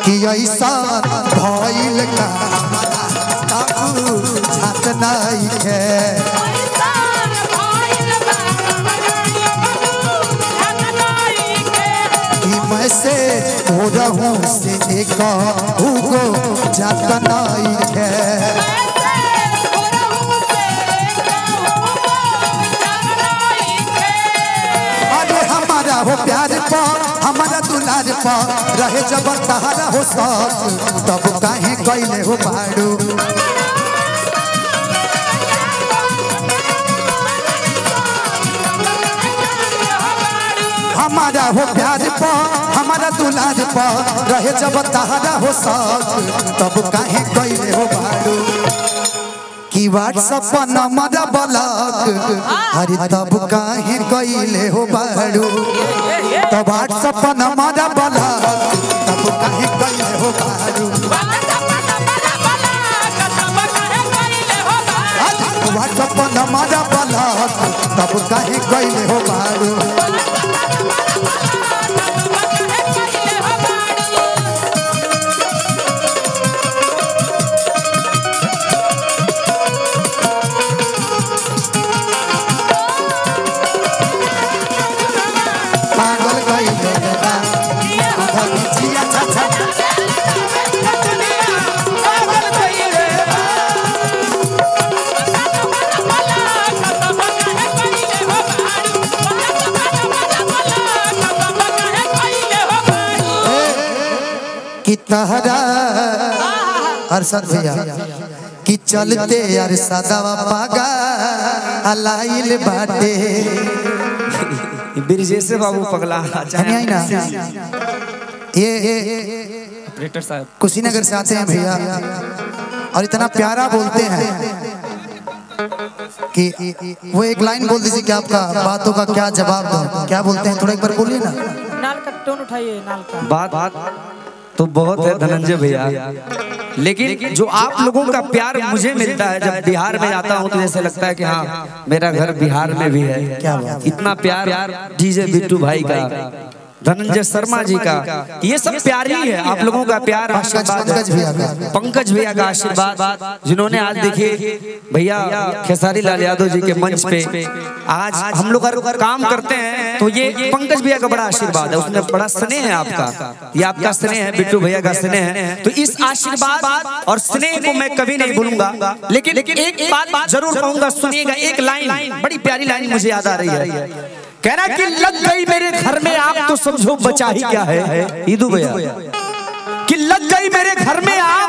कि ऐसा भइल का छात नहीं है कि मैं से हो रहूं से एक हुगो जात नहीं है। हो प्यार पा हमारा दुलार पा रहे जब तहारा हो साथ तब काहे कैले हो बाड़ू। हमारा हो प्यार पा हमारा दुलार पा रहे जब तहारा हो साथ तब काहे कैले हो बाड़ू। कि व्हाट्सएप नंबर ब्लॉक अरे तब काहे कैले हो बाड़ू। तो व्हाट्सएप नंबर ब्लॉक तब काहे कैले हो बाड़ू। व्हाट्सएप नंबर ब्लॉक तब काहे कैले हो बाड़ू। कि तहरा अरशद भैया कि चलते यार सदावा पागा अलाइल बाटे बिरजे से बाबू पगला नहीं ना ये ऑपरेटर साहब कुशीनगर से आते हैं भैया और इतना प्यारा बोलते हैं कि वो एक लाइन बोल दीजिए कि आपका बातों का क्या जवाब दो। क्या बोलते हैं थोड़ा एक बार बोलिए ना। नाल का टोन उठाइए नाल का। बात तो बहुत है धनंजय भैया, लेकिन जो आप लोगों का प्यार मुझे मिलता है जब बिहार में जाता हूँ तो जैसे लगता है कि हाँ मेरा घर बिहार में भी है। क्या बात। इतना प्यार डीजे बिट्टू भाई का, धनंजय शर्मा जी का, ये सब प्यार ही है। आप लोगों का प्यार, पंकज भैया का आशीर्वाद, जिन्होंने आज देखिए भैया खेसारी लाल यादव जी के मंच पे आज हम लोग काम करते हैं तो ये पंकज भैया का बड़ा आशीर्वाद है, उसमें बड़ा स्नेह है आपका, ये आपका स्नेह है, बिट्टू भैया का स्नेह है। तो इस आशीर्वाद और स्नेह को मैं कभी नहीं भूलूंगा। लेकिन एक बात जरूर कहूंगा, सुनिएगा। एक लाइन बड़ी प्यारी लाइन मुझे याद आ रही है, कहना कि लग गई मेरे घर में आग तो समझो बचा ही क्या है। ईदू भैया कि लग गई मेरे घर में आग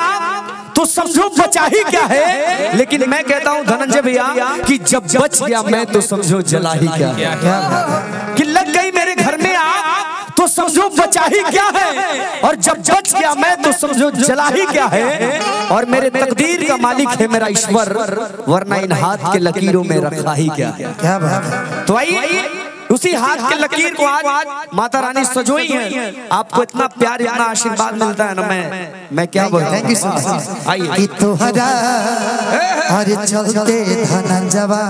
तो समझो बचा ही क्या है। लेकिन मैं कहता हूं धनंजय भैया कि जब बच गया मैं तो समझो जला ही क्या है। कि लग गई मेरे घर में आग तो समझो बचा ही क्या है, और जब बच गया मैं तो समझो जला ही क्या है। और मेरे तकदीर का मालिक है मेरा ईश्वर, वरना इन हाथ के लकीरों में रखा ही क्या है। क्या बात। तो आइए उसी हाथ के लकीर को आज माता रानी सजोई है। आपको इतना प्यार, इतना आशीर्वाद मिलता है ना, मैं क्या बोलूं। Thank you so much. आइए तोहरा हर चलते धनंजवा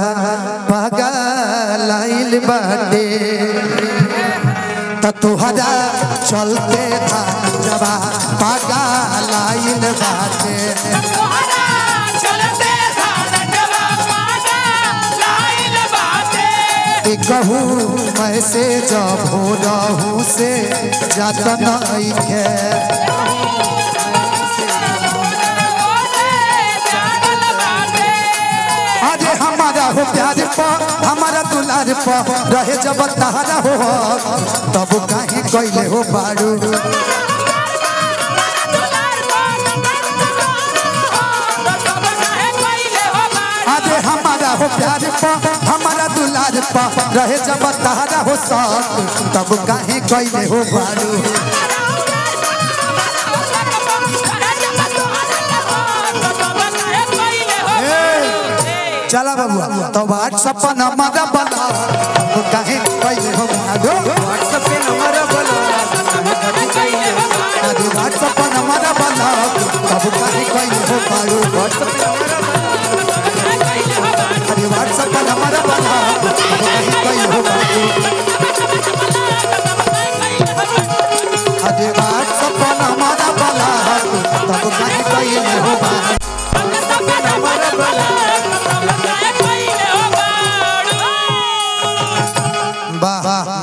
पागल बाटे त तोहरा चलते धनंजवा पागल बाटे। कहूँ मैं से जब हो रहूँ से जाता नहीं है। अरे हमारा हो प्यार पा हमारा दुलार पा रहे जब तहारा हो तब काहे कैले हो बाड़ू। अरे हमारा हो प्यार पा हमारा दुलार पा रहे जब तहारा हो साथ तब काहे कैले हो बाड़ू। चला बाबू तो व्हाट्सएप नंबर बना काहे कैले हो बाड़ू। व्हाट्सएप नंबर बना व्हाट्सएप नंबर बना तब काहे कैले हो बाड़ू। व्हाट्सएप हमारा बना कहीं हो बाबू। अरे व्हाट्सएप हमारा बना कइले हो बाड़ू वाह वाह